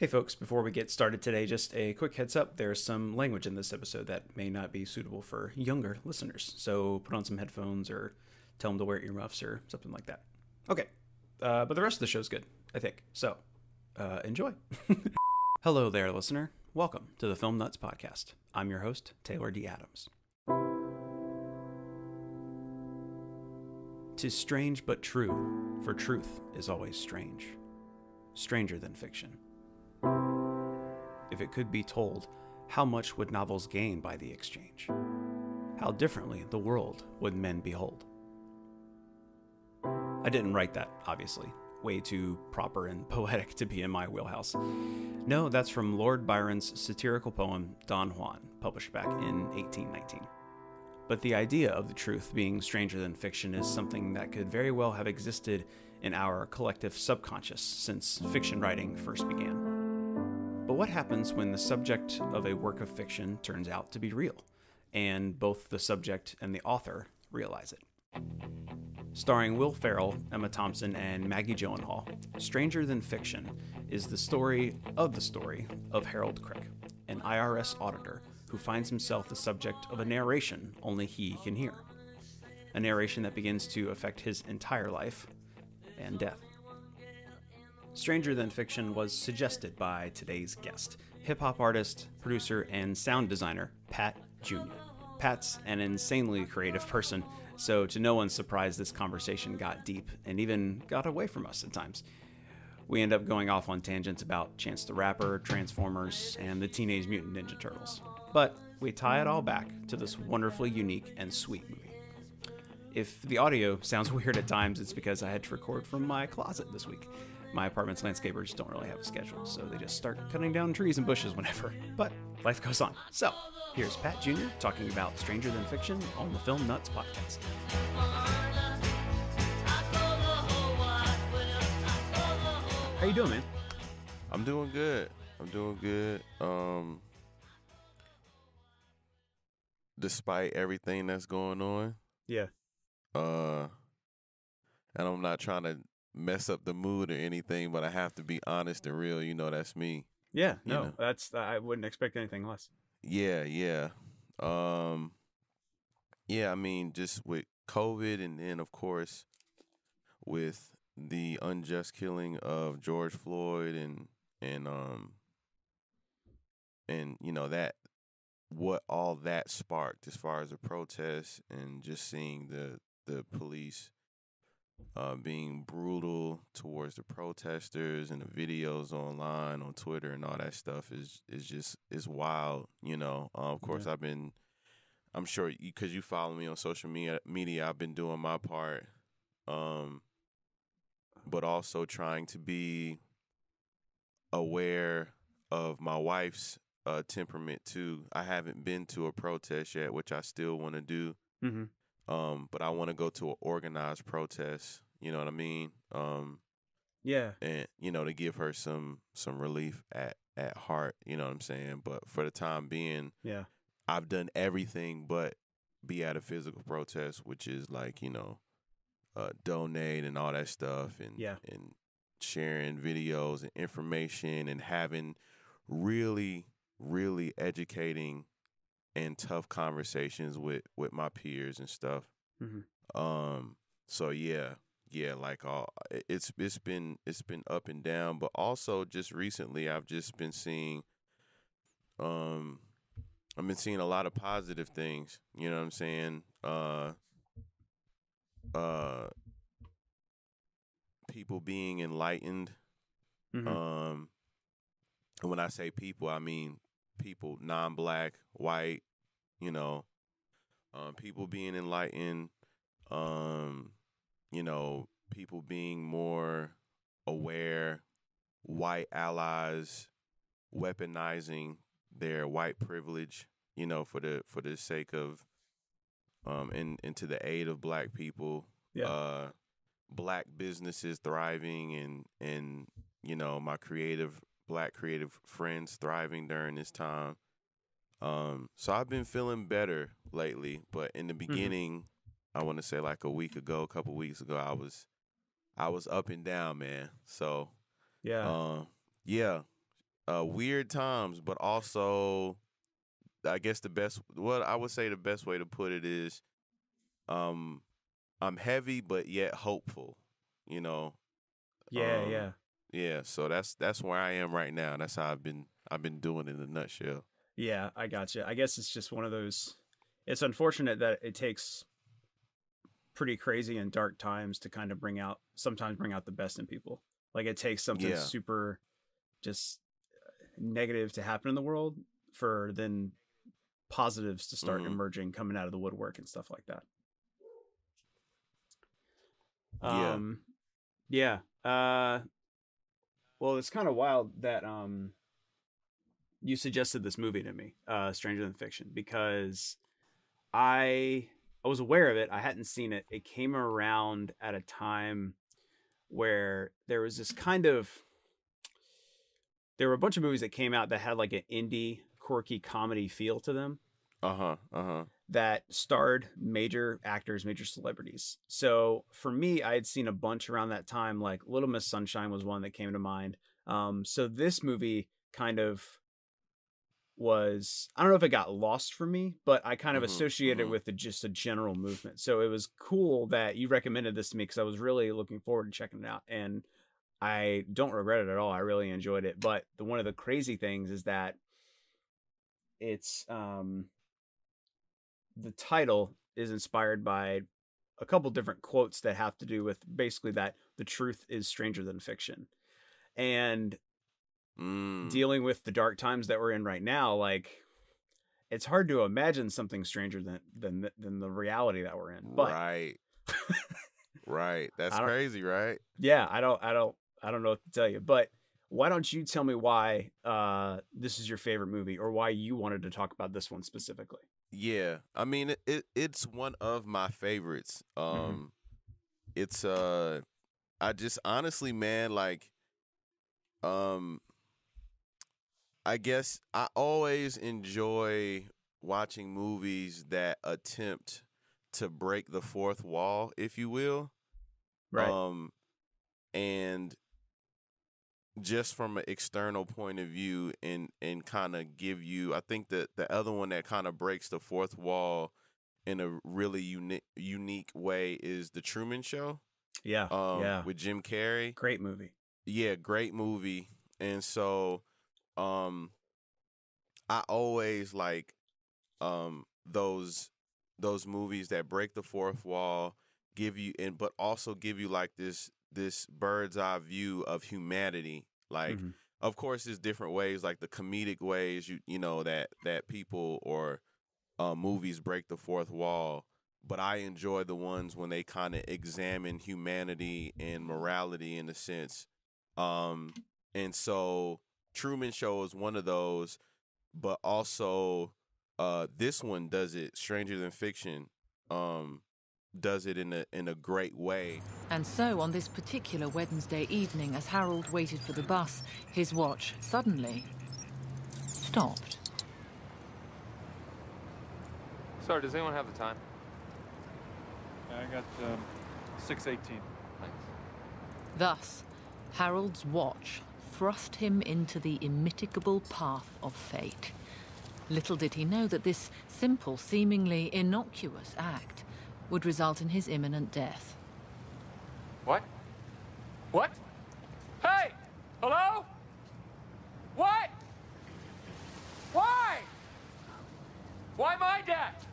Hey folks, before we get started today, just a quick heads up. There's some language in this episode that may not be suitable for younger listeners. So put on some headphones or tell them to wear earmuffs or something like that. Okay, but the rest of the show's good, I think. So, enjoy. Hello there, listener. Welcome to the Film Nuts Podcast. I'm your host, Taylor D. Adams. 'Tis strange but true, for truth is always strange. Stranger than fiction. If it could be told, how much would novels gain by the exchange? How differently the world would men behold? I didn't write that, obviously. Way too proper and poetic to be in my wheelhouse. No, that's from Lord Byron's satirical poem, Don Juan, published back in 1819. But the idea of the truth being stranger than fiction is something that could very well have existed in our collective subconscious since fiction writing first began. But what happens when the subject of a work of fiction turns out to be real, and both the subject and the author realize it? Starring Will Ferrell, Emma Thompson, and Maggie Gyllenhaal, Stranger Than Fiction is the story of Harold Crick, an IRS auditor who finds himself the subject of a narration only he can hear. A narration that begins to affect his entire life and death. Stranger Than Fiction was suggested by today's guest, hip-hop artist, producer, and sound designer, Pat Jr. Pat's an insanely creative person, so to no one's surprise, this conversation got deep and even got away from us at times. We end up going off on tangents about Chance the Rapper, Transformers, and the Teenage Mutant Ninja Turtles. But we tie it all back to this wonderfully unique and sweet movie. If the audio sounds weird at times, it's because I had to record from my closet this week. My apartment's landscapers don't really have a schedule, so they just start cutting down trees and bushes whenever. But life goes on. So, here's Pat Jr. talking about Stranger Than Fiction on the Film Nuts Podcast. How you doing, man? I'm doing good. Despite everything that's going on. Yeah. And I'm not trying to mess up the mood or anything, but I have to be honest and real. You know, that's me. Yeah, no, I wouldn't expect anything less. Yeah. I mean, just with COVID and then, of course, with the unjust killing of George Floyd and you know, that what all that sparked as far as the protests and just seeing the police being brutal towards the protesters and the videos online on Twitter and all that stuff is wild, you know. Of course, Yeah. I'm sure because you follow me on social media, I've been doing my part, but also trying to be aware of my wife's temperament too. I haven't been to a protest yet, which I still want to do. Mm-hmm. But I want to go to an organized protest, you know what I mean? Yeah. And, you know, to give her some relief at heart, you know what I'm saying? But for the time being, Yeah. I've done everything but be at a physical protest, which is like, you know, donate and all that stuff and sharing videos and information and having really, really educating and tough conversations with my peers and stuff. Mm-hmm. So yeah, like it's been up and down, but also just recently I've just been seeing a lot of positive things, you know what I'm saying? People being enlightened. Mm-hmm. And when I say people, I mean people non-black, white, you know, people being enlightened, you know, people being more aware, white allies weaponizing their white privilege, you know, for the sake of and to the aid of black people. Yeah. Black businesses thriving and you know, my black creative friends thriving during this time. So I've been feeling better lately, but in the beginning, I want to say like a couple weeks ago, I was up and down, man. So Yeah. yeah, weird times, but also I guess I would say the best way to put it is I'm heavy but yet hopeful, you know. Yeah. Yeah, so that's where I am right now. That's how I've been doing in a nutshell. Yeah, I gotcha. I guess it's just one of those. It's unfortunate that it takes pretty crazy and dark times to kind of sometimes bring out the best in people. Like it takes something super just negative to happen in the world for then positives to start emerging, coming out of the woodwork and stuff like that. Yeah. Well, it's kind of wild that you suggested this movie to me, Stranger Than Fiction, because I was aware of it. I hadn't seen it. It came around at a time where there was this there were a bunch of movies that came out that had like an indie, quirky comedy feel to them. That starred major actors, major celebrities. So for me, I had seen a bunch around that time. Like Little Miss Sunshine was one that came to mind. So this movie kind of was, I don't know if it got lost for me, but I kind of associated it with just a general movement. So it was cool that you recommended this to me because I was really looking forward to checking it out. And I don't regret it at all. I really enjoyed it. But one of the crazy things is that it's the title is inspired by a couple different quotes that have to do with basically that the truth is stranger than fiction. And dealing with the dark times that we're in right now, like it's hard to imagine something stranger than the reality that we're in. But right. That's crazy, right? Yeah, I don't know what to tell you. But why don't you tell me why this is your favorite movie, or why you wanted to talk about this one specifically? Yeah, I mean it's one of my favorites. It's I just honestly, man, like I guess I always enjoy watching movies that attempt to break the fourth wall, if you will. Right. And just from an external point of view and kind of give you, I think that the other one that kind of breaks the fourth wall in a really unique way is The Truman Show. Yeah. With Jim Carrey. Great movie. Yeah, great movie. And so I always like those movies that break the fourth wall, give you but also give you like this bird's eye view of humanity. Like of course there's different ways, like the comedic ways you know that people or movies break the fourth wall, but I enjoy the ones when they kind of examine humanity and morality in a sense. And so Truman Show is one of those, but also this one does it, Stranger Than Fiction, does it in a great way. And so on this particular Wednesday evening, as Harold waited for the bus, his watch suddenly stopped. Sorry, does anyone have the time? I got 6:18. Thanks. Thus, Harold's watch thrust him into the immitigable path of fate. Little did he know that this simple, seemingly innocuous act would result in his imminent death. What? What? Hey! Hello? What? Why? Why my death?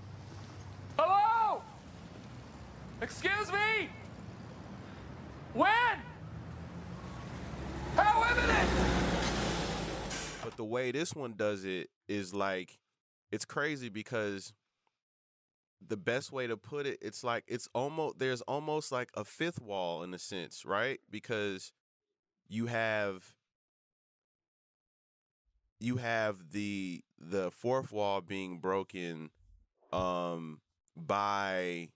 Hello? Excuse me? When? How imminent? But the way this one does it is like, it's crazy because the best way to put it, it's like there's almost like a fifth wall in a sense, right? Because you have the fourth wall being broken by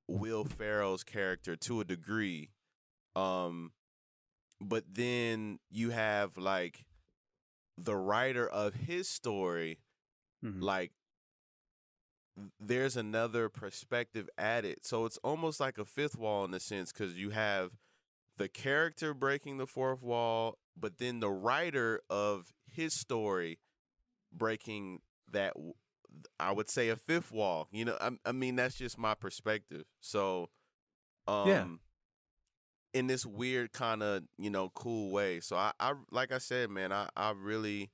Will Ferrell's character to a degree. But then you have like the writer of his story, like there's another perspective added. So it's almost like a fifth wall in a sense, because you have the character breaking the fourth wall, but then the writer of his story breaking that, I would say, a fifth wall. You know, I mean, that's just my perspective. So, in this weird kind of, you know, cool way. So I like I said, man, I really,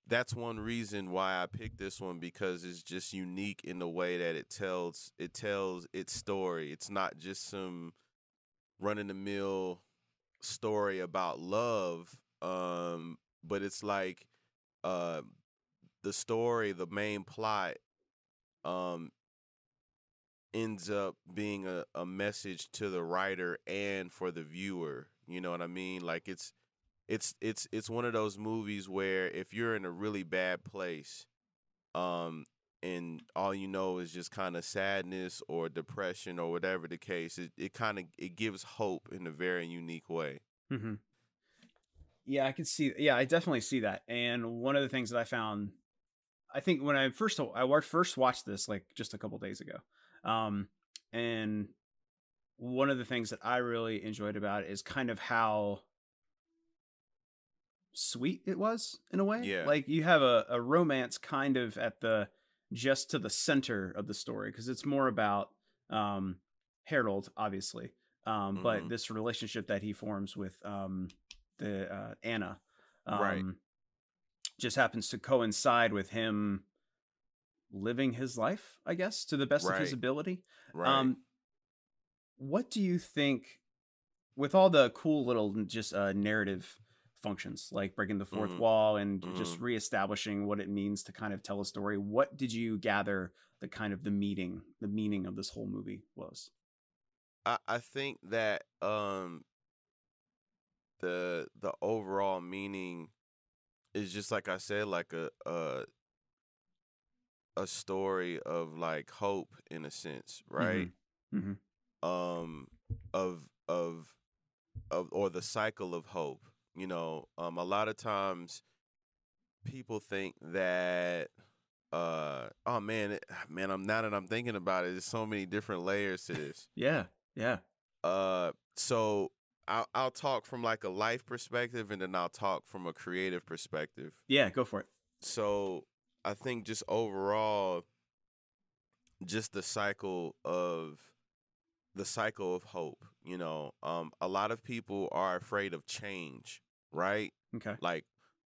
that's one reason why I picked this one, because it's just unique in the way that it tells its story. It's not just some run-of-the-mill story about love, but it's like the story, the main plot, ends up being a message to the writer and for the viewer. You know what I mean? Like it's one of those movies where if you're in a really bad place, and all you know is just kind of sadness or depression or whatever the case, it gives hope in a very unique way. Mm-hmm. Yeah, I can see. Yeah, I definitely see that. And one of the things that I found, I think when I first watched this, like just a couple days ago, and one of the things that I really enjoyed about it is kind of how sweet it was in a way. Yeah. Like you have a romance kind of at just to the center of the story, because it's more about Harold, obviously, but this relationship that he forms with Anna, right, just happens to coincide with him living his life, I guess, to the best of his ability. Right. What do you think, with all the cool little just narrative functions, like breaking the fourth wall and just reestablishing what it means to kind of tell a story, what did you gather the kind of the meaning of this whole movie was? I think that the overall meaning is just like I said, like a story of like hope in a sense, right? Mm-hmm. Of or the cycle of hope. You know, a lot of times people think that oh man, I'm now that I'm thinking about it, there's so many different layers to this. Yeah. So I'll talk from like a life perspective, and then I'll talk from a creative perspective. Yeah, go for it. So I think just overall, just the cycle of hope. You know, a lot of people are afraid of change, right? Okay. Like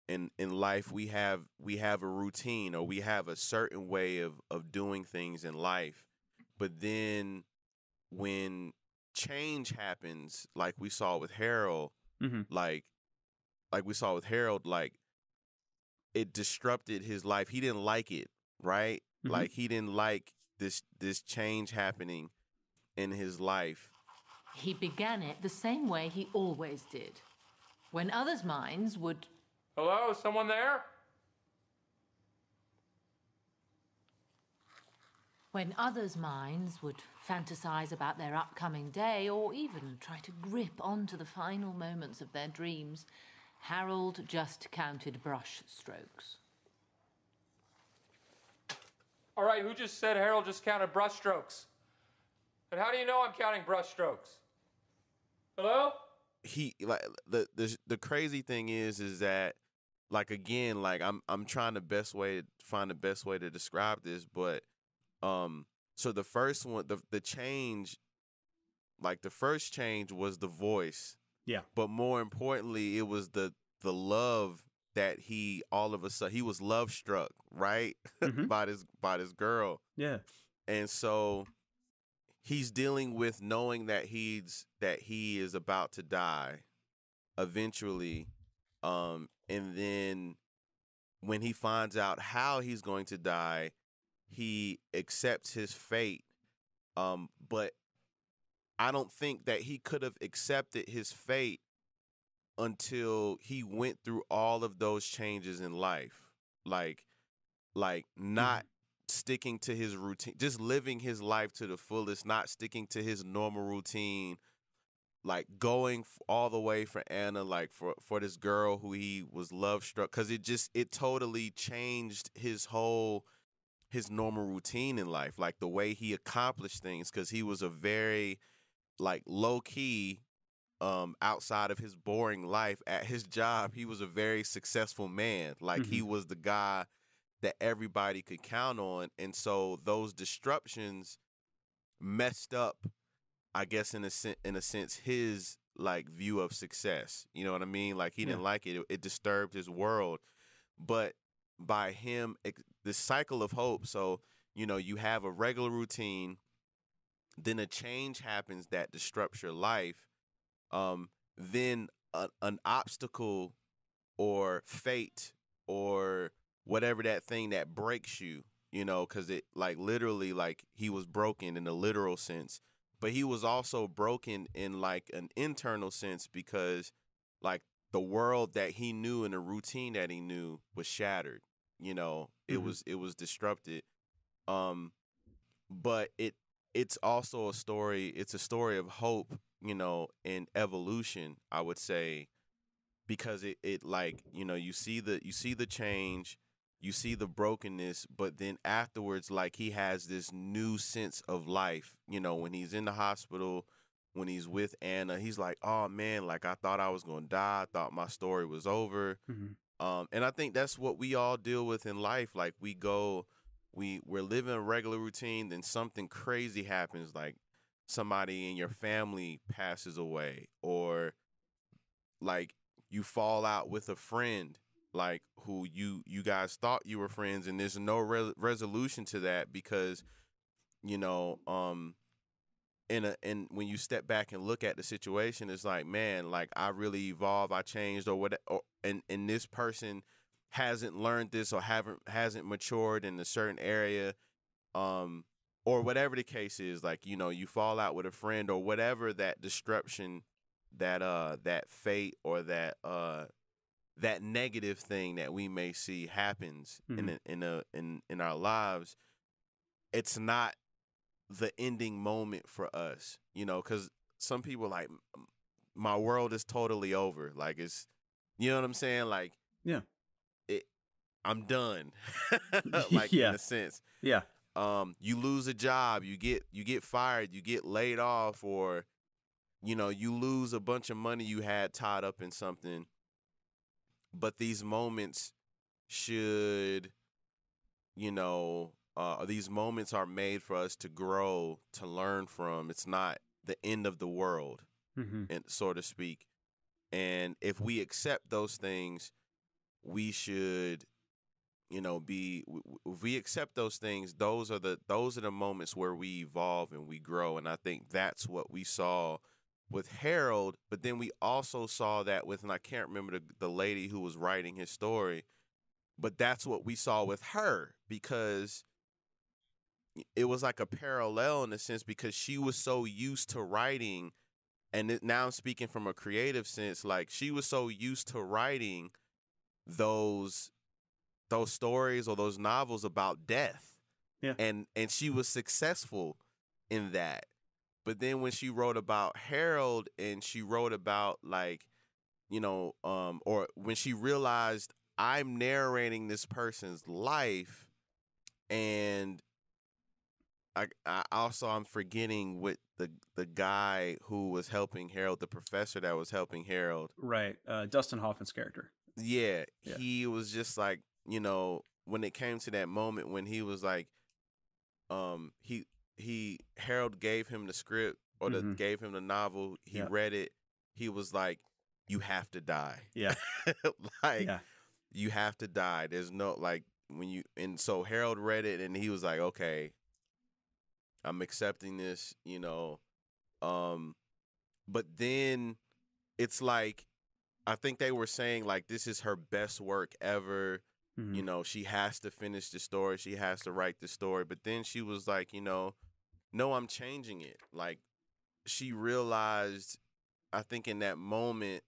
in life, we have a routine, or we have a certain way of doing things in life, but then when change happens, like we saw with Harold, like it disrupted his life. He didn't like it, right? Like he didn't like this change happening in his life. He began it the same way he always did. When others' minds would... Hello, someone there? When others' minds would fantasize about their upcoming day, or even try to grip onto the final moments of their dreams, Harold just counted brush strokes. All right, who just said Harold just counted brush strokes? And how do you know I'm counting brush strokes? Hello? He like the crazy thing is that, like, again, like I'm trying find the best way to describe this, but so the first one, the change, like the first change was the voice. Yeah. But more importantly, it was the love that he all of a sudden he was love struck, right? by this girl. Yeah. And so he's dealing with knowing that he is about to die eventually. And then when he finds out how he's going to die, he accepts his fate. But I don't think that he could have accepted his fate until he went through all of those changes in life. Like not sticking to his routine, just living his life to the fullest, not sticking to his normal routine, like going all the way for Anna, like for this girl who he was love struck, because it totally changed his normal routine in life, like the way he accomplished things, because he was a very like low key outside of his boring life at his job, he was a very successful man. Like he was the guy that everybody could count on. And so those disruptions messed up, I guess, in a sense, his like view of success. You know what I mean? Like he didn't like it. It disturbed his world. But by him, the cycle of hope. So, you know, you have a regular routine, then a change happens that disrupts your life. Then an obstacle or fate or whatever that thing that breaks you, you know, because it like literally like he was broken in a literal sense, but he was also broken in like an internal sense because like the world that he knew and the routine that he knew was shattered. You know, it was disrupted. But it's also a story. It's a story of hope, you know, and evolution, I would say, because it like, you know, you see the change, you see the brokenness, but then afterwards, like he has this new sense of life. You know, when he's in the hospital, when he's with Anna, he's like, oh man, like I thought I was gonna die. I thought my story was over. And I think that's what we all deal with in life. Like we're living a regular routine, then something crazy happens, like somebody in your family passes away, or like you fall out with a friend, like who you guys thought you were friends, and there's no resolution to that because, you know, and when you step back and look at the situation, it's like, man, like I really evolved, I changed, or what, and this person hasn't learned this or hasn't matured in a certain area, or whatever the case is. Like, you know, you fall out with a friend or whatever that disruption, that fate or that negative thing that we may see happens in our lives. It's not the ending moment for us, you know, because some people like, my world is totally over. Like it's, you know what I'm saying? Like, yeah, I'm done. Like in a sense. Yeah. You lose a job, you get fired, you get laid off, or, you know, you lose a bunch of money you had tied up in something. But these moments should, you know, these moments are made for us to grow, to learn from. It's not the end of the world, and so to speak. And if we accept those things, we should, you know, if we accept those things, those are the moments where we evolve and we grow. And I think that's what we saw with Harold, but then we also saw that with, and I can't remember the lady who was writing his story, but that's what we saw with her, because it was like a parallel in a sense, because she was so used to writing, and now I'm speaking from a creative sense, like she was so used to writing those stories or those novels about death. Yeah. And she was successful in that. But then when she wrote about Harold, and she wrote about, like, you know, or when she realized, I'm narrating this person's life, and I'm forgetting what the guy who was helping Harold, the professor that was helping Harold. Right. Dustin Hoffman's character. Yeah. He was just like, you know, when it came to that moment when he was like, Harold gave him the script, or gave him the novel. He read it. He was like, you have to die. Yeah. Like, you have to die. There's no, like, and so Harold read it, and he was like, okay, I'm accepting this, you know. But then it's like, I think they were saying, like, this is her best work ever. You know, she has to finish the story. She has to write the story. But then she was like, you know, no, I'm changing it. Like, she realized, I think in that moment,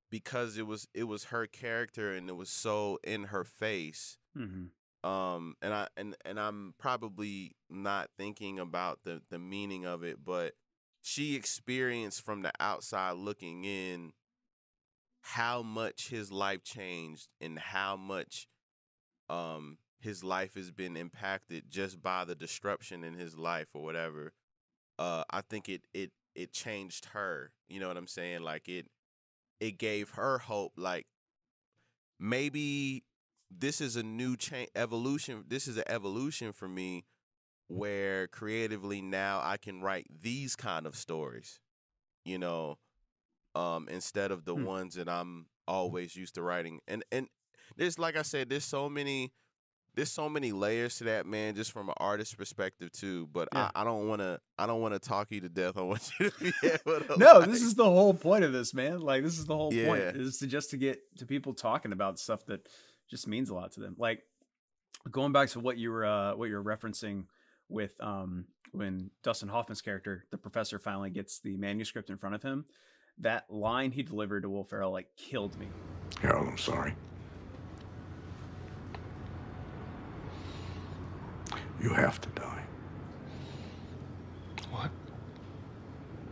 because it was her character and it was so in her face. And I'm probably not thinking about the meaning of it, but she experienced from the outside looking in how much his life changed and how much his life has been impacted just by the disruption in his life or whatever. I think it it changed her. You know what I'm saying? Like it gave her hope. Like maybe this is a new evolution. This is an evolution for me where creatively now I can write these kind of stories, you know, instead of the ones that I'm always used to writing. And there's, like I said, there's so many layers to that, man, just from an artist's perspective too. But yeah. I don't want to talk you to death. I want you to be able to No, this is the whole point of this, man. Like, this is the whole point, is to get to people talking about stuff that just means a lot to them. Like, going back to what you were referencing with when Dustin Hoffman's character, the professor, finally gets the manuscript in front of him, that line he delivered to Will Ferrell, like, killed me. Harold, I'm sorry. You have to die. What?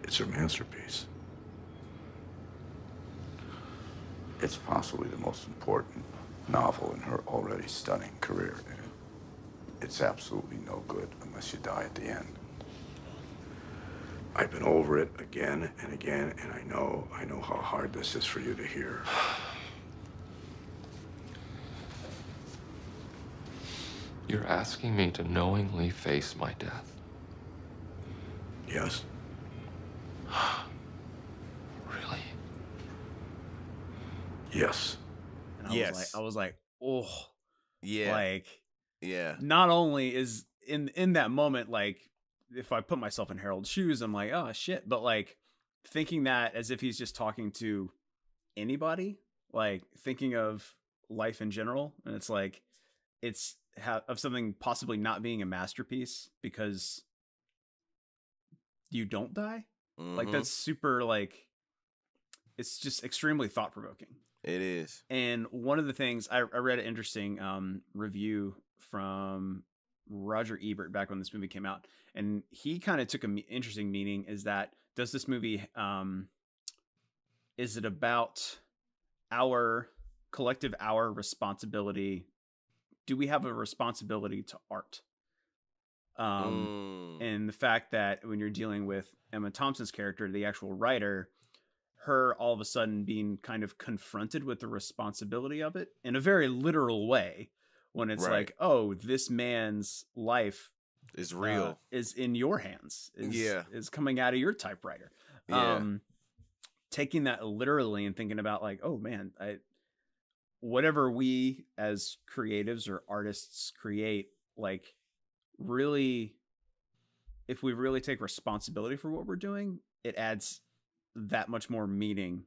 It's her masterpiece. It's possibly the most important novel in her already stunning career, and it's absolutely no good unless you die at the end. I've been over it again and again, and I know how hard this is for you to hear. You're asking me to knowingly face my death? Yes. Really? Yes. And I was like, oh. Yeah. Like, yeah. Not only is in that moment, like, if I put myself in Harold's shoes, I'm like, oh shit. But like thinking that as if he's just talking to anybody, like thinking of life in general. And it's like, it's of something possibly not being a masterpiece because you don't die. Mm-hmm. Like, that's super, like, it's just extremely thought provoking. It is. And one of the things I read an interesting review from Roger Ebert back when this movie came out, and he kind of took an interesting meaning, is that, does this movie, is it about our collective, our responsibility? Do we have a responsibility to art? And the fact that when you're dealing with Emma Thompson's character, the actual writer, her all of a sudden being kind of confronted with the responsibility of it in a very literal way, when it's like, oh, this man's life is real, is in your hands, is coming out of your typewriter. Yeah. Taking that literally and thinking about, like, oh man, whatever we as creatives or artists create, like, really, if we really take responsibility for what we're doing, it adds that much more meaning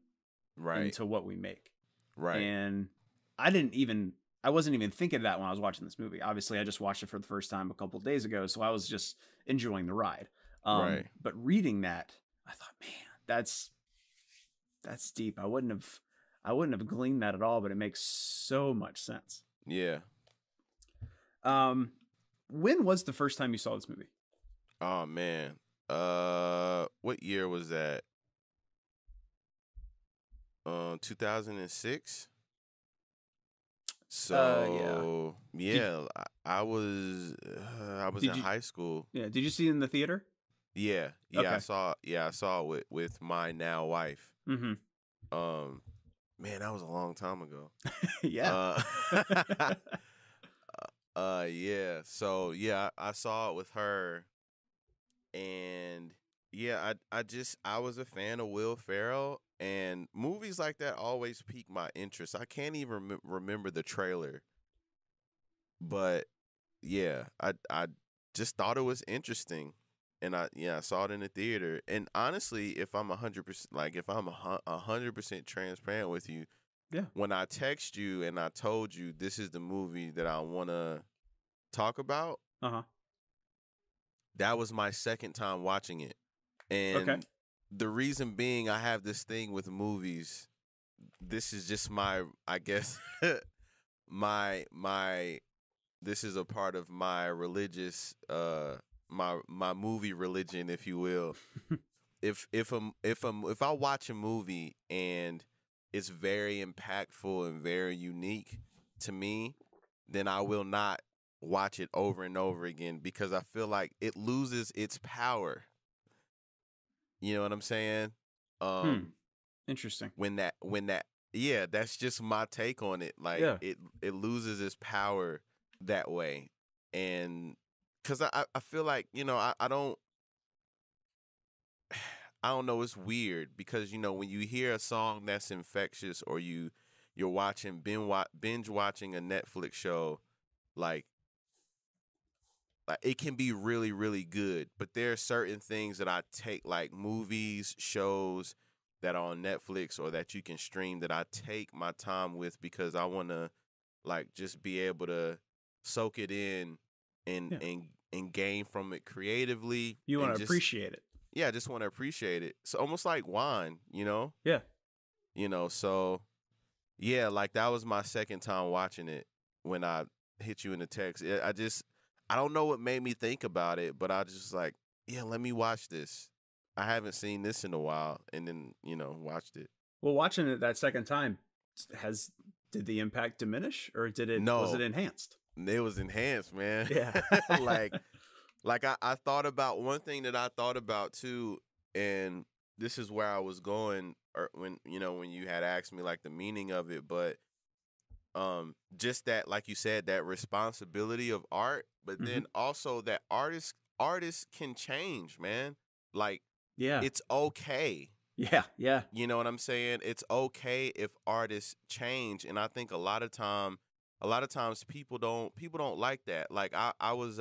into what we make. Right. And I wasn't even thinking of that when I was watching this movie. Obviously, I just watched it for the first time a couple of days ago, so I was just enjoying the ride. But reading that, I thought, man, that's deep. I wouldn't have gleaned that at all, but it makes so much sense. Yeah. When was the first time you saw this movie? Oh man. What year was that? 2006. So yeah, I was in high school. Yeah. Did you see it in the theater? Yeah. Okay. I saw it with my now wife. Mm-hmm. Man, that was a long time ago. Yeah. Yeah. So yeah, I saw it with her, and yeah, I was a fan of Will Ferrell, and movies like that always pique my interest. I can't even remember the trailer, but yeah, I just thought it was interesting, and I saw it in the theater. And honestly, if I'm 100%, like, if I'm 100% transparent with you, yeah, when I text you and I told you this is the movie that I want to talk about, that was my second time watching it. And the reason being, I have this thing with movies. This is just my, I guess, this is a part of my religious, my movie religion, if you will. If I watch a movie and it's very impactful and very unique to me, then I will not watch it over and over again, because I feel like it loses its power. You know what I'm saying? Interesting. Yeah, that's just my take on it. Like it loses its power that way. And because I feel like, you know, I don't know, it's weird because, you know, when you hear a song that's infectious or you're watching binge watching a Netflix show, like it can be really, really good. But there are certain things that I take, like movies, shows that are on Netflix or that you can stream, that I take my time with because I want to like just be able to soak it in and gain from it creatively. You want to appreciate it. Yeah, I just want to appreciate it. It's almost like wine, you know? Yeah. You know, so yeah, like that was my second time watching it when I hit you in the text. I don't know what made me think about it, but I just like, yeah, let me watch this. I haven't seen this in a while, and then, you know, watched it. Well, watching it that second time, did the impact diminish or was it enhanced? It was enhanced, man. Yeah. like I thought about one thing that I thought about too, and this is where I was going when you had asked me like the meaning of it, but just that, like you said, that responsibility of art, but then also that artists can change, man. Like, it's okay. Yeah. You know what I'm saying? It's okay if artists change, and I think a lot of times people don't like that. Like I was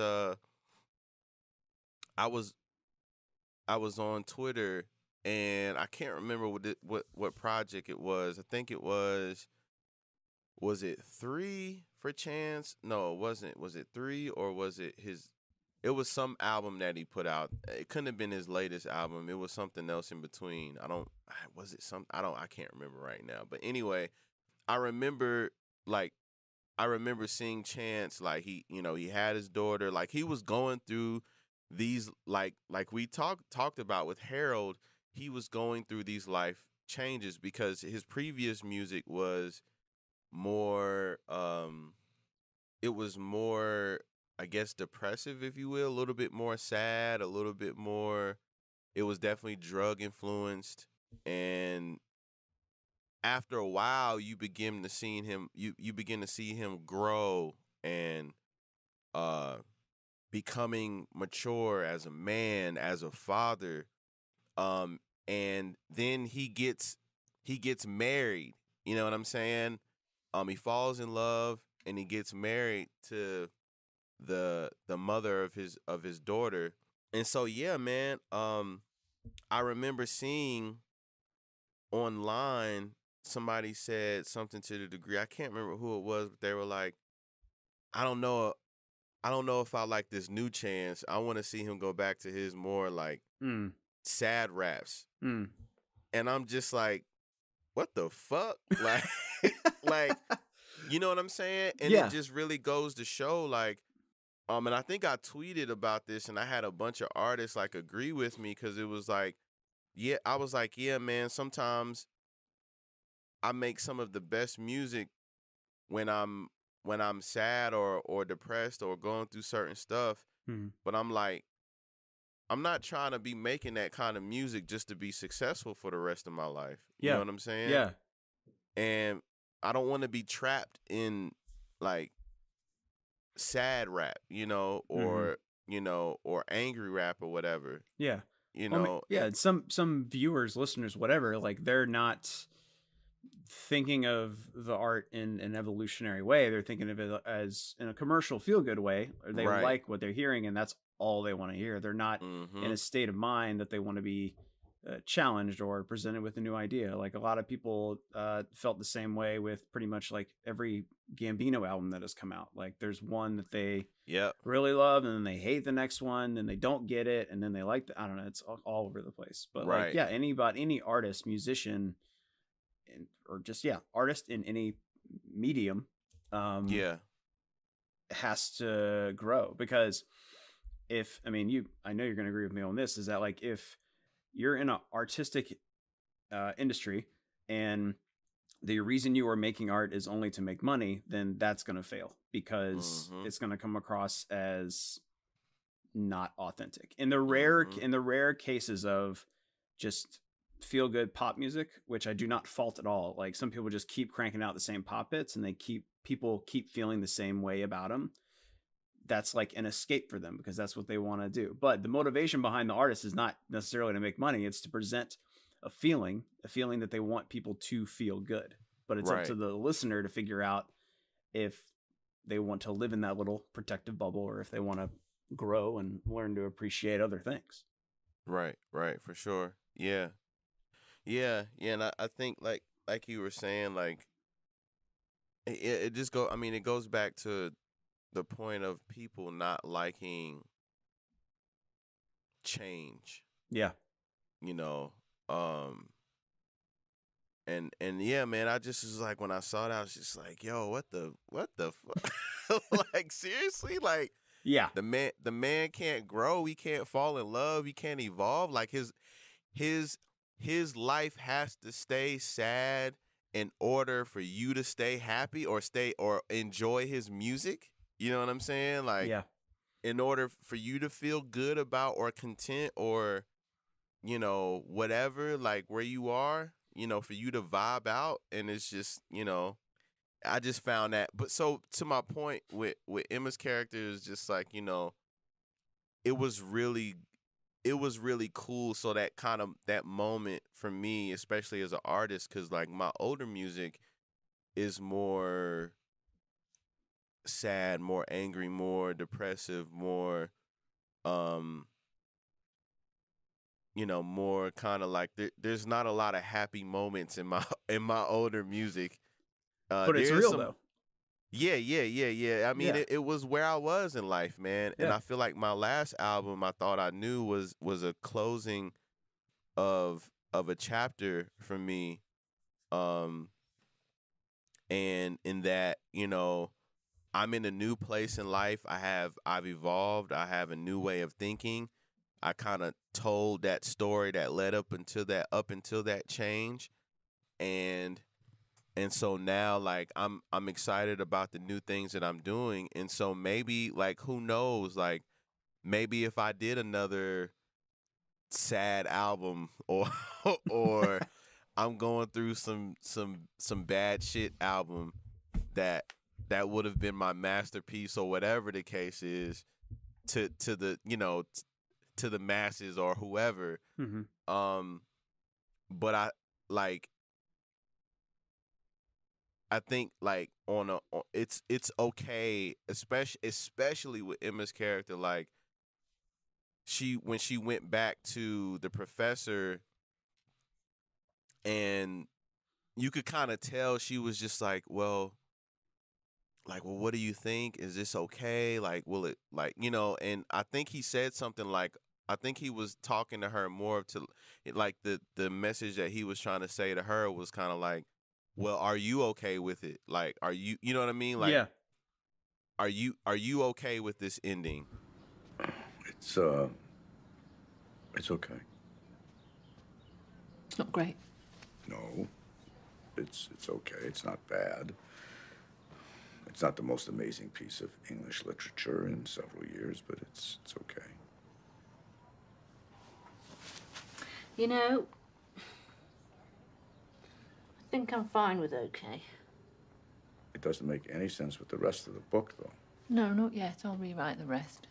on Twitter, and I can't remember what project it was. I think it was it 3 for Chance? No, it wasn't. Was it 3 or was it his? It was some album that he put out. It couldn't have been his latest album. It was something else in between. I can't remember right now. But anyway, I remember seeing Chance, like he had his daughter, like he was going through these like we talked about with Harold, he was going through these life changes because his previous music was more it was more, I guess, depressive, if you will, a little bit more sad, a little bit more, it was definitely drug influenced. And after a while you begin to see him grow and becoming mature as a man, as a father. And then he gets married, you know what I'm saying? He falls in love and he gets married to the mother of his daughter. And so yeah, man, I remember seeing online somebody said something to the degree, I can't remember who it was, but they were like, I don't know if I like this new Chance. I want to see him go back to his more like sad raps. And I'm just like, what the fuck? Like like, you know what I'm saying? And it just really goes to show, like, and I think I tweeted about this, and I had a bunch of artists like agree with me, because it was like, I was like, yeah, man, sometimes I make some of the best music when I'm sad or depressed or going through certain stuff. But I'm like, I'm not trying to be making that kind of music just to be successful for the rest of my life. You know what I'm saying? Yeah. And I don't want to be trapped in like sad rap, you know, or you know, or angry rap or whatever. Yeah. You know. I mean, some viewers, listeners, whatever, like they're not thinking of the art in an evolutionary way. They're thinking of it as in a commercial feel-good way. Or they like what they're hearing, and that's all they want to hear. They're not in a state of mind that they want to be challenged or presented with a new idea. Like a lot of people felt the same way with pretty much like every Gambino album that has come out. Like there's one that they really love, and then they hate the next one, and they don't get it, and then they like I don't know, it's all over the place. But like, yeah, any artist, musician, or just artist in any medium has to grow. Because I know you're going to agree with me on this, is that like if you're in an artistic industry and the reason you are making art is only to make money, then that's going to fail, because it's going to come across as not authentic. In the rare cases of just feel good pop music, which I do not fault at all. Like some people just keep cranking out the same pop hits and people keep feeling the same way about them. That's like an escape for them because that's what they want to do. But the motivation behind the artist is not necessarily to make money. It's to present a feeling that they want people to feel good. But it's up to the listener to figure out if they want to live in that little protective bubble or if they want to grow and learn to appreciate other things. Right, for sure. Yeah. And I think like you were saying, like it just it goes back to the point of people not liking change. Yeah. You know, and yeah, man, I just was like, when I saw that, I was just like, yo, what the fuck? Like, seriously? Like, yeah, the man can't grow, he can't fall in love, he can't evolve. Like his life has to stay sad in order for you to stay happy or enjoy his music. You know what I'm saying? Like, yeah. In order for you to feel good about or content or, you know, whatever, like where you are, you know, for you to vibe out. And it's just, you know, I just found that. But so to my point with Emma's character is just like, you know, it was really cool. So that moment for me, especially as an artist, because like my older music is more sad, more angry, more depressive, more you know, more kind of like there's not a lot of happy moments in my older music. But it's real though. Yeah. I mean, it was where I was in life, man. Yeah. And I feel like my last album, I Thought I Knew, was a closing of a chapter for me. And in that, you know, I'm in a new place in life. I've evolved. I have a new way of thinking. I kind of told that story that led up until that change. And so now, like, I'm excited about the new things that I'm doing. And so maybe, like, who knows, like, maybe if I did another sad album or I'm going through some bad shit album that would have been my masterpiece or whatever the case is to the, you know, to the masses or whoever. Mm-hmm. But I think like it's okay, especially with Emma's character. Like when she went back to the professor, and you could kind of tell she was just like, well, what do you think? Is this okay? Like, will it, like, you know? And I think he said something like, I think he was talking to her more to, like, the message that he was trying to say to her was kind of like, well, are you okay with it? Like, are you know what I mean? Like, yeah. Are you okay with this ending? It's okay. It's not great. No, it's okay. It's not bad. It's not the most amazing piece of English literature in several years, but it's okay. You know, I think I'm fine with okay. It doesn't make any sense with the rest of the book, though. No, not yet. I'll rewrite the rest.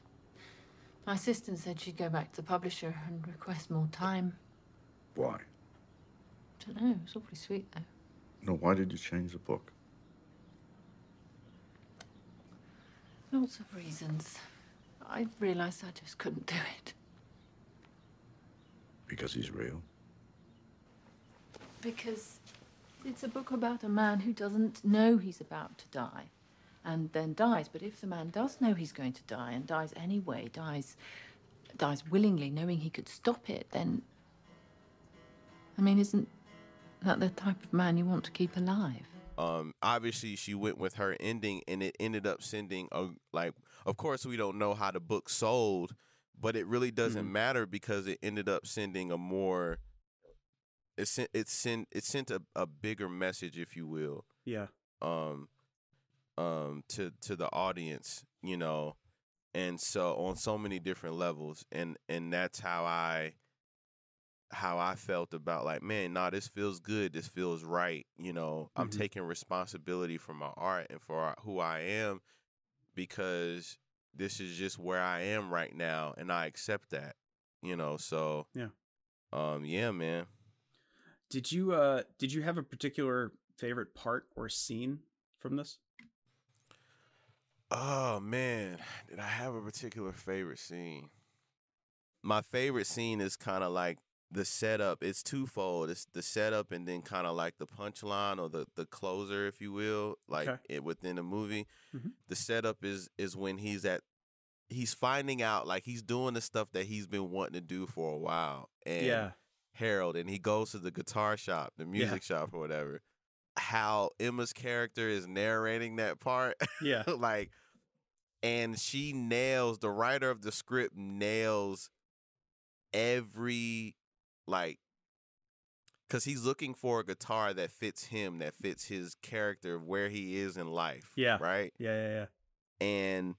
My assistant said she'd go back to the publisher and request more time. Why? I don't know. It's awfully sweet, though. No, why did you change the book? Lots of reasons. I realized I just couldn't do it. Because he's real? Because it's a book about a man who doesn't know he's about to die and then dies. But if the man does know he's going to die and dies anyway, dies willingly, knowing he could stop it, then, I mean, isn't that the type of man you want to keep alive? Obviously she went with her ending, and it ended up sending of course we don't know how the book sold, but it really doesn't matter because it ended up sending a more, it sent a bigger message, if you will. Yeah. To the audience, you know, and so on so many different levels, and that's how I how I felt about like, man, nah, this feels good. This feels right. You know, I'm taking responsibility for my art and for who I am, because this is just where I am right now, and I accept that. You know, so yeah, man. Did you have a particular favorite part or scene from this? Oh man, did I have a particular favorite scene? My favorite scene is kind of like the setup. It's twofold. It's the setup and then kind of like the punchline, or the closer, if you will, like within the movie. The setup is when he's finding out, like he's doing the stuff that he's been wanting to do for a while. And Harold, and he goes to the guitar shop, the music shop or whatever. How Emma's character is narrating that part. Like, and she nails, the writer of the script nails every, like, because he's looking for a guitar that fits him, that fits his character, where he is in life. Right? Yeah. And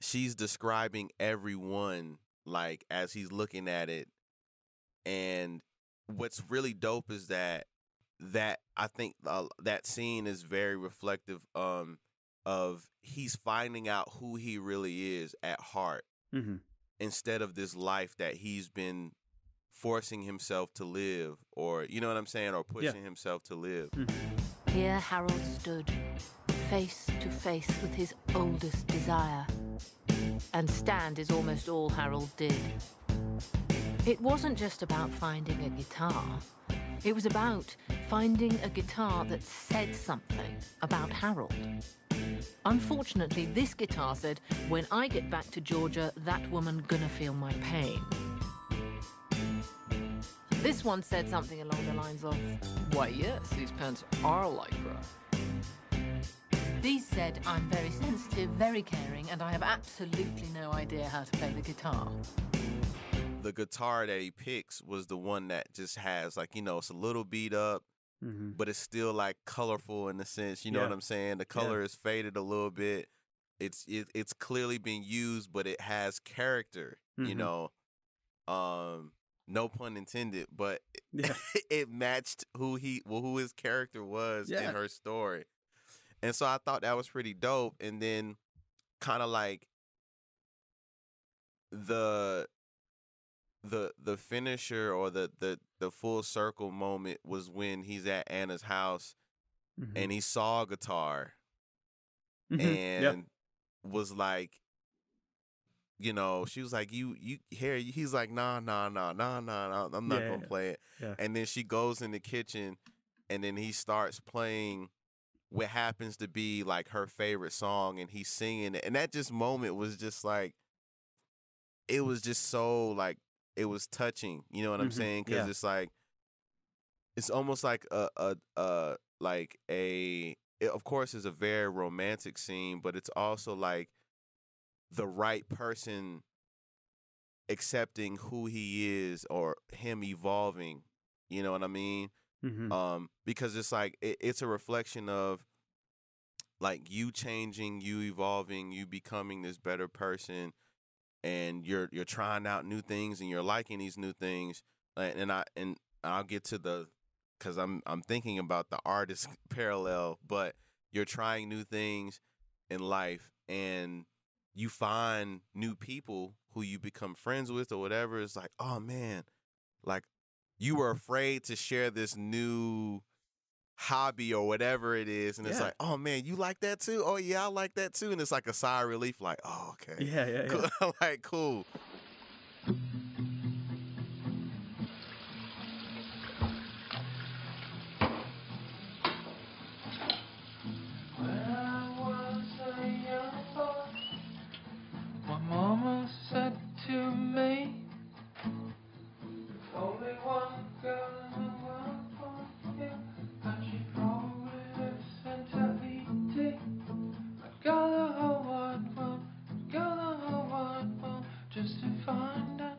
she's describing everyone, like, as he's looking at it. And what's really dope is that I think that scene is very reflective of he's finding out who he really is at heart, instead of this life that he's been forcing himself to live, or you know what I'm saying, or pushing himself to live. Here Harold stood, face to face with his oldest desire. And stand is almost all Harold did. It wasn't just about finding a guitar. It was about finding a guitar that said something about Harold. Unfortunately, this guitar said, "When I get back to Georgia, that woman gonna feel my pain." This one said something along the lines of, "Why, yes, these pants are lycra." These said, "I'm very sensitive, very caring, and I have absolutely no idea how to play the guitar." The guitar that he picks was the one that just has, like, you know, it's a little beat up, but it's still like colorful in the sense, you know what I'm saying? The color is faded a little bit. It's clearly being used, but it has character, you know. No pun intended, but it matched who his character was in her story. And so I thought that was pretty dope. And then kind of like the finisher, or the full circle moment, was when he's at Anna's house and he saw a guitar and was like, you know, she was like, you here, he's like, nah, I'm not gonna play it. And then she goes in the kitchen and then he starts playing what happens to be like her favorite song, and he's singing it. And that just moment was just like, it was just so like, it was touching, you know what I'm saying? Because it's like, it's almost like of course it's a very romantic scene, but it's also like the right person accepting who he is, or him evolving, you know what I mean? Because it's like, it's a reflection of like you changing, you evolving, you becoming this better person, and you're trying out new things and you're liking these new things. And I'll get to because I'm thinking about the artist parallel, but you're trying new things in life and you find new people who you become friends with or whatever. It's like, oh man, like you were afraid to share this new hobby or whatever it is, and it's like, oh man, you like that too? Oh yeah, I like that too. And it's like a sigh of relief, like, oh okay, cool. Like, cool. When I was a young boy, my mama said to me, "There's only one girl in the world for you, and she probably lives in Tahiti. I'd go the whole wide world, just to find out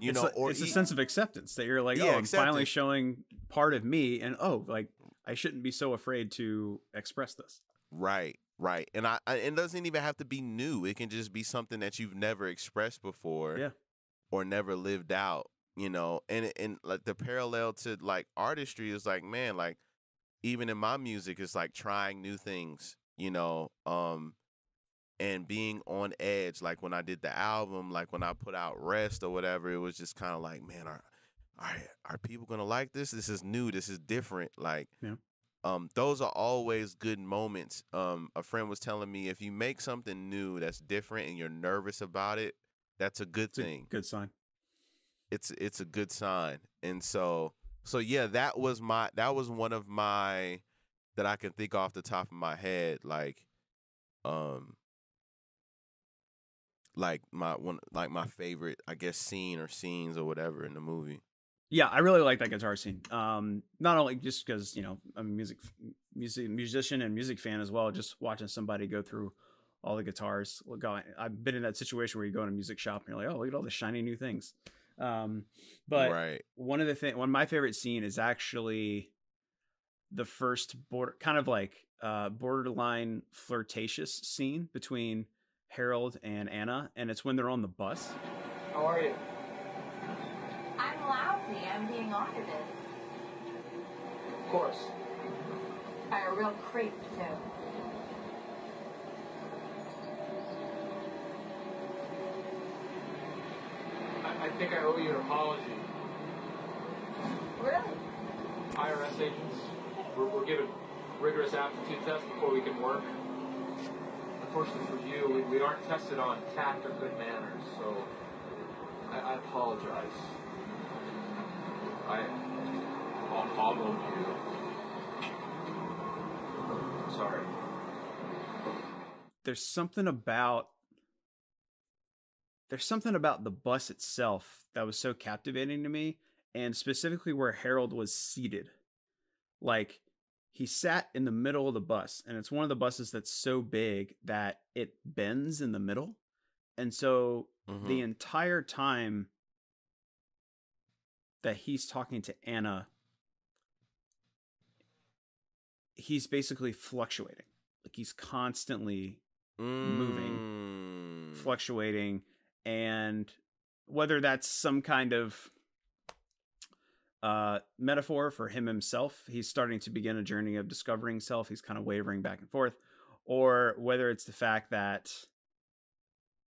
You know, or it's a sense of acceptance that you're like, oh, I'm finally showing part of me, and like I shouldn't be so afraid to express this. Right. And it doesn't even have to be new. It can just be something that you've never expressed before, or never lived out. You know, and like the parallel to like artistry is like, man, like even in my music, it's like trying new things. You know, and being on edge. Like when I did the album, like when I put out Rest or whatever, it was just kind of like, man, are people gonna like this? This is new. This is different. Like, those are always good moments. A friend was telling me if you make something new that's different and you're nervous about it, that's a good thing. Good sign. It's a good sign. And so yeah, that was one of my that I can think off the top of my head, like my favorite, I guess, scene or scenes or whatever in the movie. Yeah, I really like that guitar scene. Not only just because, you know, I'm a musician and music fan as well. Just watching somebody go through all the guitars. I've been in that situation where you go in a music shop and you're like, oh, look at all the shiny new things. But one of my favorite scene is actually the first borderline flirtatious scene between Harold and Anna, and it's when they're on the bus. How are you? I'm lousy. I'm being audited. Of course. By a real creep, too. I think I owe you an apology. Really? IRS agents, we're given rigorous aptitude tests before we can work. Unfortunately for you, we aren't tested on tact or good manners, so I apologize. I'll hobble you. Sorry. There's something about the bus itself that was so captivating to me, and specifically where Harold was seated. Like, he sat in the middle of the bus, and it's one of the buses that's so big that it bends in the middle. And so the entire time that he's talking to Anna, he's basically fluctuating. Like, he's constantly moving, fluctuating. And whether that's some kind of metaphor for him himself, he's starting to begin a journey of discovering self. He's kind of wavering back and forth. Or whether it's the fact that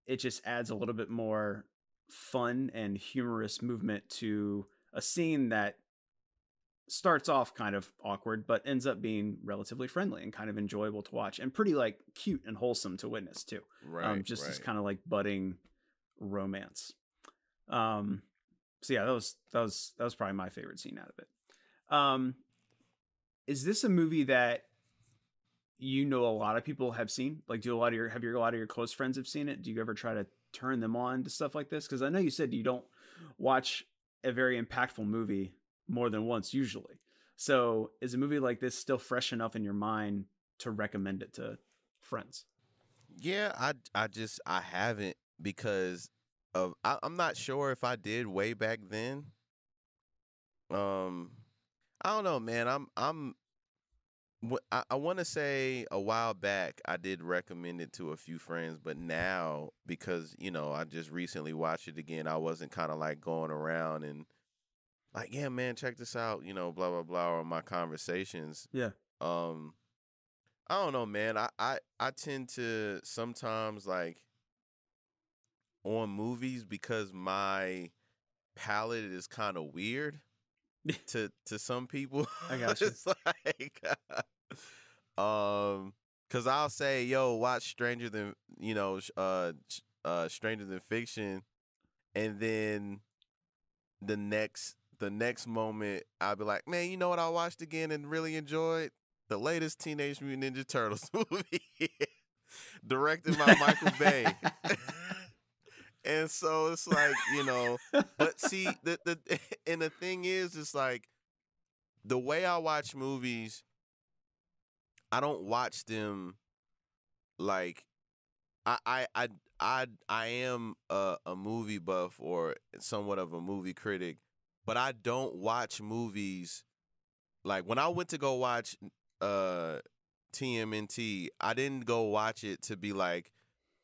it just adds a little bit more fun and humorous movement to a scene that starts off kind of awkward, but ends up being relatively friendly and kind of enjoyable to watch, and pretty like cute and wholesome to witness too. This kind of like budding romance. So yeah, that was probably my favorite scene out of it. Is this a movie that you know a lot of people have seen? Like, a lot of your close friends have seen it? Do you ever try to turn them on to stuff like this? Because I know you said you don't watch a very impactful movie more than once usually. So is a movie like this still fresh enough in your mind to recommend it to friends? Yeah, I haven't, because I'm not sure if I did way back then. I don't know, man. I want to say a while back I did recommend it to a few friends, but now, because, you know, I just recently watched it again, I wasn't kind of like going around and like, yeah, man, check this out, you know, blah, blah, blah, or my conversations. Yeah. I don't know, man. I tend to sometimes, like, on movies, because my palette is kind of weird to some people. I got you. It's like, because I'll say, yo, watch Stranger Than Fiction, and then the next moment I'll be like, man, you know what I watched again and really enjoyed? The latest Teenage Mutant Ninja Turtles movie, directed by Michael Bay. And so it's like, you know, but see, the thing is, it's like, the way I watch movies, I don't watch them like I am a movie buff or somewhat of a movie critic, but I don't watch movies. Like when I went to go watch TMNT, I didn't go watch it to be like,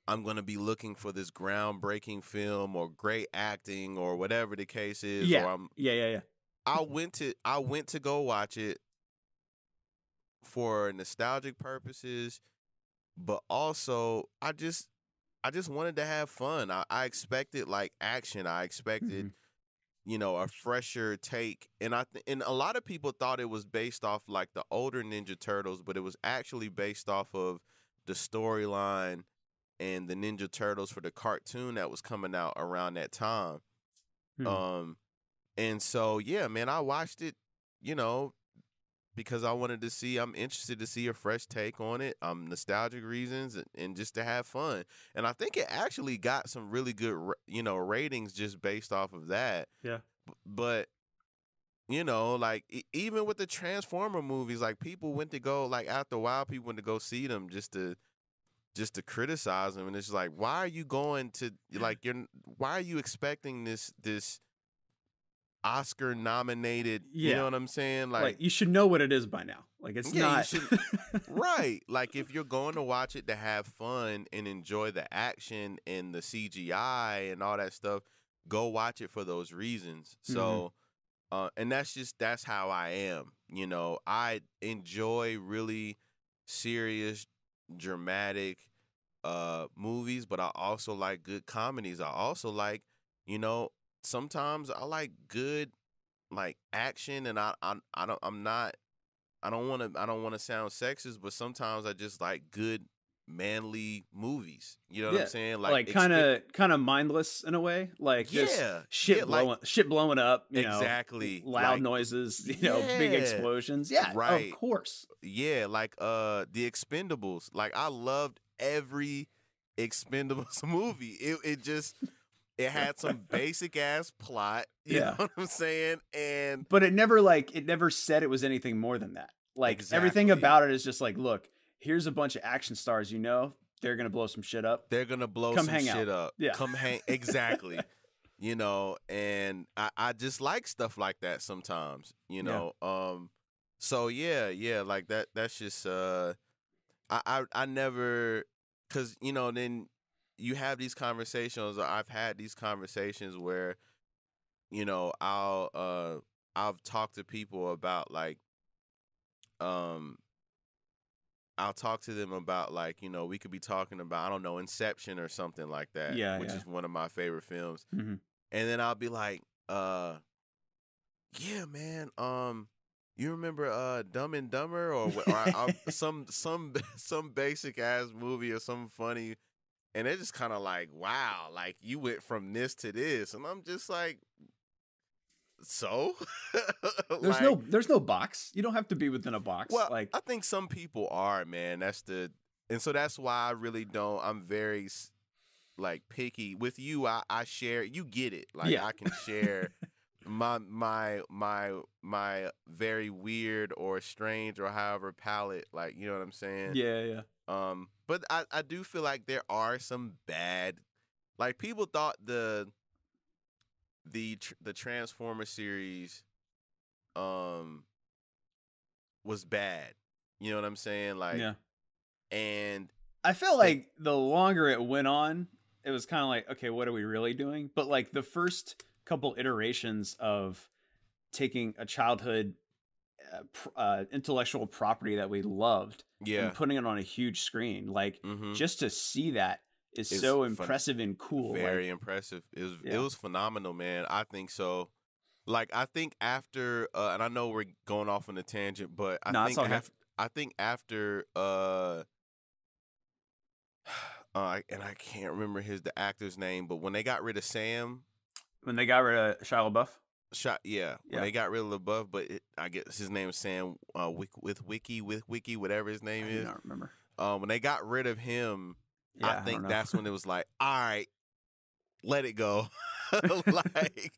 I'm going to be looking for this groundbreaking film or great acting or whatever the case is. Yeah. Or Yeah. I went to go watch it for nostalgic purposes, but also I just wanted to have fun. I expected like action. I expected, a fresher take. And and a lot of people thought it was based off like the older Ninja Turtles, but it was actually based off of the storyline and the Ninja Turtles for the cartoon that was coming out around that time. And so, yeah, man, I watched it, because I'm interested to see a fresh take on it, nostalgic reasons, and just to have fun. And I think it actually got some really good, ratings just based off of that. Yeah. But, like, even with the Transformer movies, like, people went to go, like, after a while, people went to go see them just to criticize them. And it's like, why are you going to, like, why are you expecting this Oscar nominated, you know what I'm saying? Like you should know what it is by now. Like it's not you should, right. Like if you're going to watch it to have fun and enjoy the action and the CGI and all that stuff, go watch it for those reasons. So and that's how I am. I enjoy really serious, dramatic movies, but I also like good comedies. I also like, sometimes I like good, like action, and I don't want to sound sexist, but sometimes I just like good manly movies. You know what I'm saying? Like kind of mindless in a way, like just shit blowing up. Exactly. Loud noises. Big explosions. Yeah, right. Of course. Yeah, like the Expendables. Like I loved every Expendables movie. It had some basic ass plot, you know what I'm saying? But it never said it was anything more than that. Like everything about it is just like, look, here's a bunch of action stars, they're gonna blow some shit up. They're gonna blow some shit up. Yeah. Come hang exactly. And I just like stuff like that sometimes, So yeah, like that's just I never, cause then you have these conversations, or I've had these conversations where, I'll talk to people about like, I'll talk to them about like, we could be talking about, I don't know, Inception or something like that, which is one of my favorite films. And then I'll be like, yeah, man, you remember Dumb and Dumber or some basic ass movie or some funny. And they're just kind of like, wow, like you went from this to this. And I'm just like, so? There's no box. You don't have to be within a box. Well, like I think some people are, man. And so that's why I really don't, I'm very like picky. With you, I share, you get it. Like I can share my very weird or strange or however palette, like, you know what I'm saying? Yeah. But I do feel like there are some bad, like people thought the Transformer series was bad. You know what I'm saying? Like, and I felt like the longer it went on, it was kind of like, okay, what are we really doing? But like the first couple iterations of taking a childhood intellectual property that we loved and putting it on a huge screen, like just to see that is so impressive and cool. Very impressive. It was phenomenal, man. I think so. Like I think after and I know we're going off on a tangent, but I think after and I can't remember the actor's name, but when they got rid of Sam, when they got rid of Shia LaBeouf. When they got rid of LaBeouf, but I guess his name is Sam with Wiki, whatever his name is. I don't remember. When they got rid of him, I think that's when it was like, all right, let it go. Like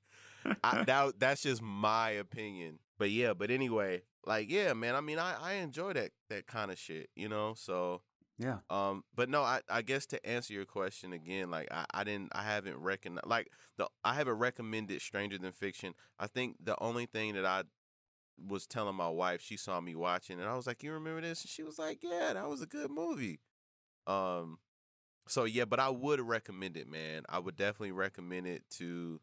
that's just my opinion. But anyway, like man, I mean, I enjoy that kind of shit, So Yeah. But no, I guess to answer your question again, like I haven't recommended Stranger Than Fiction. I think the only thing that I was telling my wife, she saw me watching, and I was like, "You remember this?" And she was like, "Yeah, that was a good movie." So yeah, but I would recommend it, man. I would definitely recommend it to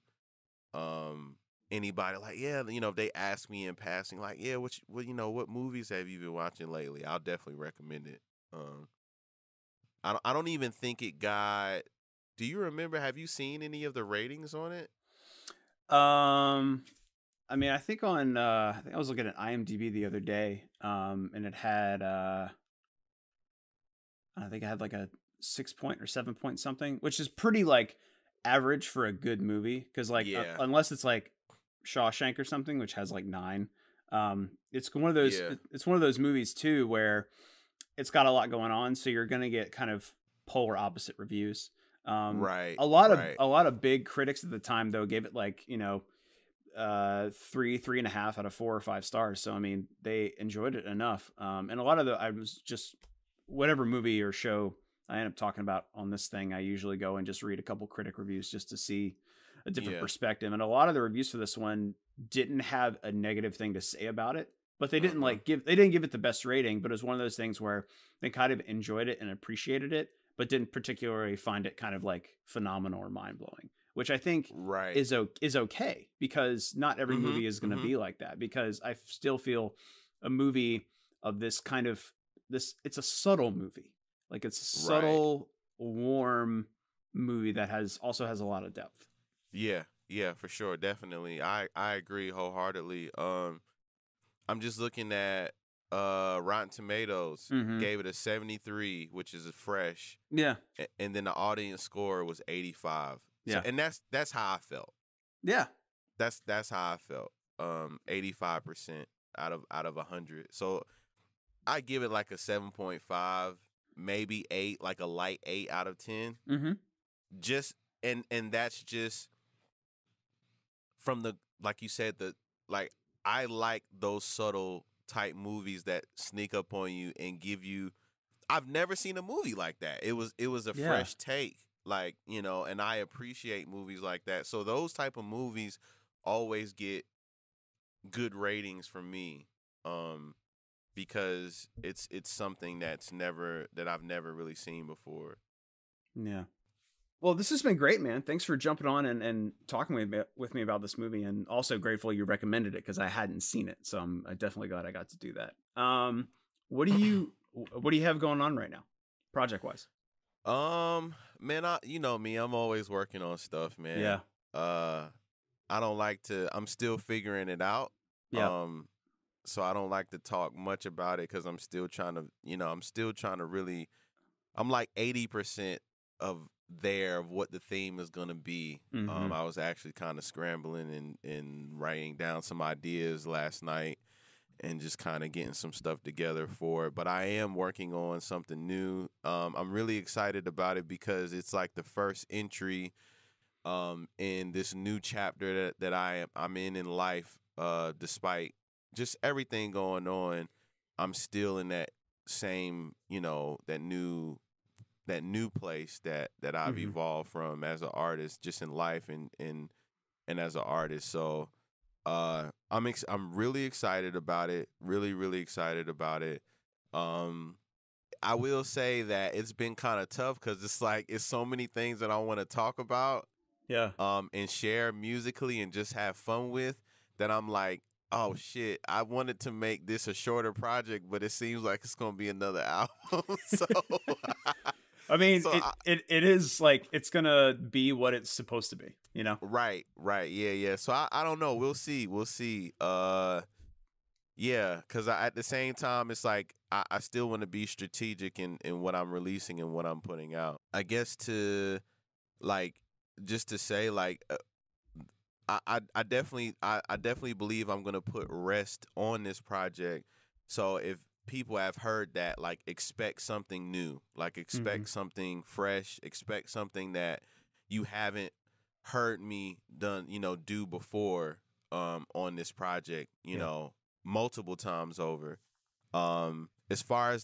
anybody. Like, yeah, if they ask me in passing, like, yeah, what movies have you been watching lately? I'll definitely recommend it. I don't even think it got. Do you remember? Have you seen any of the ratings on it? I mean, I think I think I was looking at IMDb the other day, and it had, I think it had like a 6 point or 7 point something, which is pretty like average for a good movie. Cause like, unless it's like Shawshank or something, which has like 9, it's one of those, it's one of those movies too, where it's got a lot going on. So you're going to get kind of polar opposite reviews. Right. A lot of big critics at the time though gave it like 3.5 out of 4 or 5 stars. So I mean, they enjoyed it enough. And a lot of I was just whatever movie or show I end up talking about on this thing, I usually go and just read a couple critic reviews just to see a different perspective. And a lot of the reviews for this one didn't have a negative thing to say about it, but they didn't they didn't give it the best rating. But it was one of those things where they kind of enjoyed it and appreciated it, but didn't particularly find it kind of like phenomenal or mind blowing, which I think is okay, because not every movie is going to be like that. Because I still feel a movie of this kind of it's a subtle movie. Like it's a subtle, warm movie that also has a lot of depth. Yeah, for sure. Definitely. I agree wholeheartedly. I'm just looking at Rotten Tomatoes gave it a 73, which is a fresh. Yeah. And then the audience score was 85. Yeah. So, and that's how I felt. Yeah. That's how I felt. 85% out of 100. So I give it like a 7.5, maybe 8, like a light 8 out of 10. Just and that's just from the, like you said, I like those subtle type movies that sneak up on you and give you. I've never seen a movie like that. It was a fresh take, like, and I appreciate movies like that. So those type of movies always get good ratings from me, because it's something that I've never really seen before. Yeah. Well, this has been great, man. Thanks for jumping on and talking with me about this movie, and also grateful you recommended it because I hadn't seen it. So I'm definitely glad I got to do that. What do you have going on right now, project wise? Man, you know me, I'm always working on stuff, man. Yeah. I don't like to. I'm still figuring it out. Yeah. So I don't like to talk much about it because I'm still trying to really. I'm like 80% of what the theme is going to be. I was actually kind of scrambling and writing down some ideas last night and just kind of getting some stuff together for it. But I am working on something new. I'm really excited about it because it's like the first entry in this new chapter that I'm in life. Despite just everything going on, I'm still in that same, that new place that I've evolved from as an artist, just in life and as an artist. So I'm really excited about it. Really, really excited about it. I will say that it's been kind of tough because it's so many things that I want to talk about. Yeah. And share musically and just have fun with, that I'm like, oh shit, I wanted to make this a shorter project, but it seems like it's gonna be another album. So I mean, it is like it's gonna be what it's supposed to be, Right, yeah. So I don't know. We'll see. Yeah, because at the same time, it's like I still want to be strategic in what I'm releasing and what I'm putting out. I guess just to say, I definitely believe I'm gonna put rest on this project. So if people have heard that, expect something new, expect something fresh, expect something that you haven't heard me do before on this project, multiple times over. As far as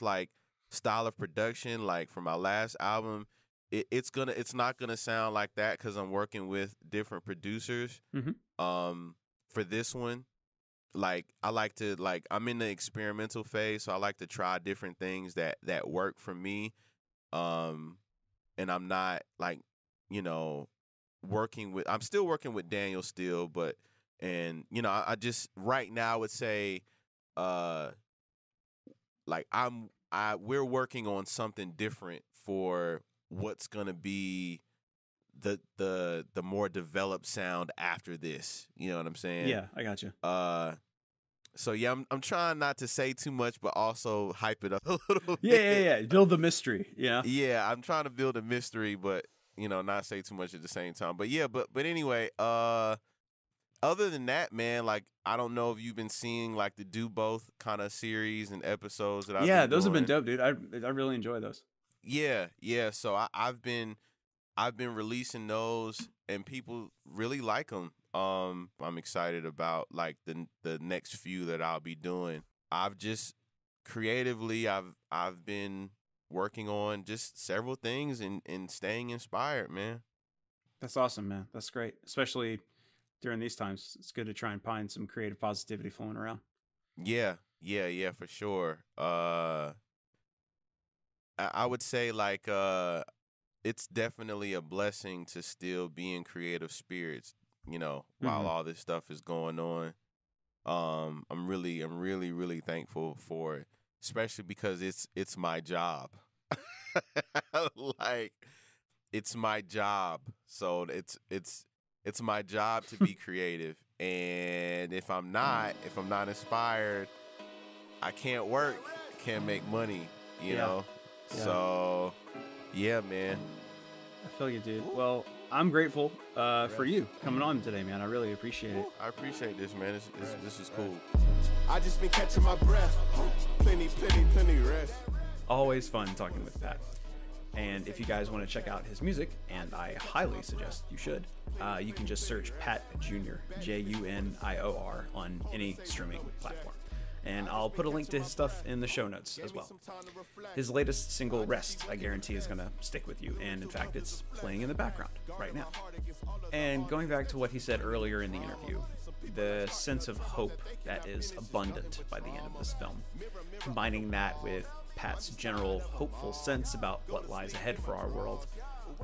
style of production, like for my last album, it's not gonna sound like that because I'm working with different producers. For this one, like I like to I'm in the experimental phase, so I like to try different things that work for me. And I'm not like, you know, I'm still working with Daniel still, but you know, I just right now I would say like we're working on something different for what's gonna be the more developed sound after this. You know what I'm saying? Yeah, I got you. So yeah, I'm trying not to say too much, but also hype it up a little bit. Yeah. Build the mystery. Yeah. Yeah, I'm trying to build a mystery, but you know, not say too much at the same time. But yeah, but anyway, other than that, man, like I don't know if you've been seeing like the Do Both kind of series and episodes that I've been those doing. have been dope, dude. I really enjoy those. Yeah. So I've been releasing those, and people really like them. I'm excited about like the next few that I'll be doing. I've just creatively, I've been working on just several things and staying inspired, man. That's awesome, man. That's great, especially during these times. It's good to try and find some creative positivity flowing around. Yeah, for sure. I would say like it's definitely a blessing to still be in creative spirits, you know, while all this stuff is going on. I'm really thankful for it, especially because it's my job. Like it's my job. So it's my job to be creative. And if I'm not inspired, I can't work, can't make money, you know? Yeah. So yeah, man. I feel you, dude. Well, I'm grateful for you coming on today, man. I really appreciate it. I appreciate this, man. This is cool. I just been catching my breath. Plenty rest. Always fun talking with Pat. And if you guys want to check out his music, and I highly suggest you should, you can just search Pat Junior, Junior, on any streaming platform. And I'll put a link to his stuff in the show notes as well. His latest single, Rest, I guarantee is going to stick with you. And in fact, it's playing in the background right now. And going back to what he said earlier in the interview, the sense of hope that is abundant by the end of this film, combining that with Pat's general hopeful sense about what lies ahead for our world,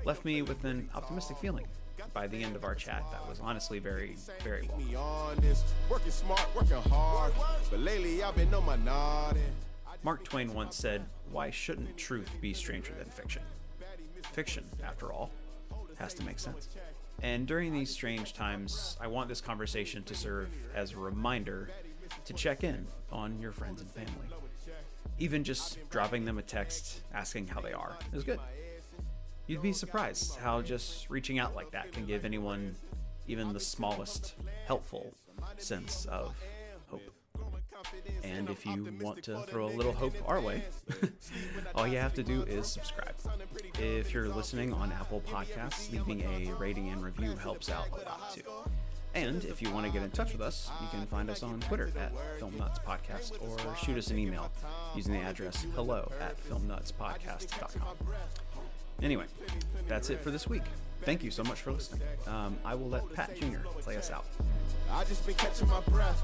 left me with an optimistic feeling by the end of our chat that was honestly very, very well. Working smart, working hard, but lately I've been on my nodding. Mark Twain once said, "Why shouldn't truth be stranger than fiction? Fiction, after all, has to make sense." And during these strange times, I want this conversation to serve as a reminder to check in on your friends and family. Even just dropping them a text asking how they are is good. You'd be surprised how just reaching out like that can give anyone even the smallest helpful sense of hope. And if you want to throw a little hope our way, all you have to do is subscribe. If you're listening on Apple Podcasts, leaving a rating and review helps out a lot too. And if you want to get in touch with us, you can find us on Twitter at FilmNutsPodcast or shoot us an email using the address hello@filmnutspodcast.com. Anyway, that's it for this week. Thank you so much for listening. I will let Pat Jr. play us out. I just been catching my breath.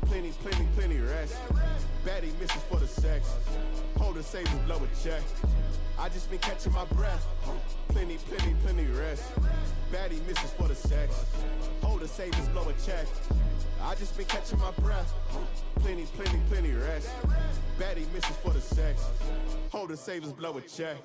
Plenty rest. Baddie misses for the sex. Holder savings, blow a check. I just been catching my breath. Plenty rest. Baddie misses for the sex. Holder savings, blow a check. I just been catching my breath. Plenty rest. Baddie misses for the sex. Holder savings, blow a check.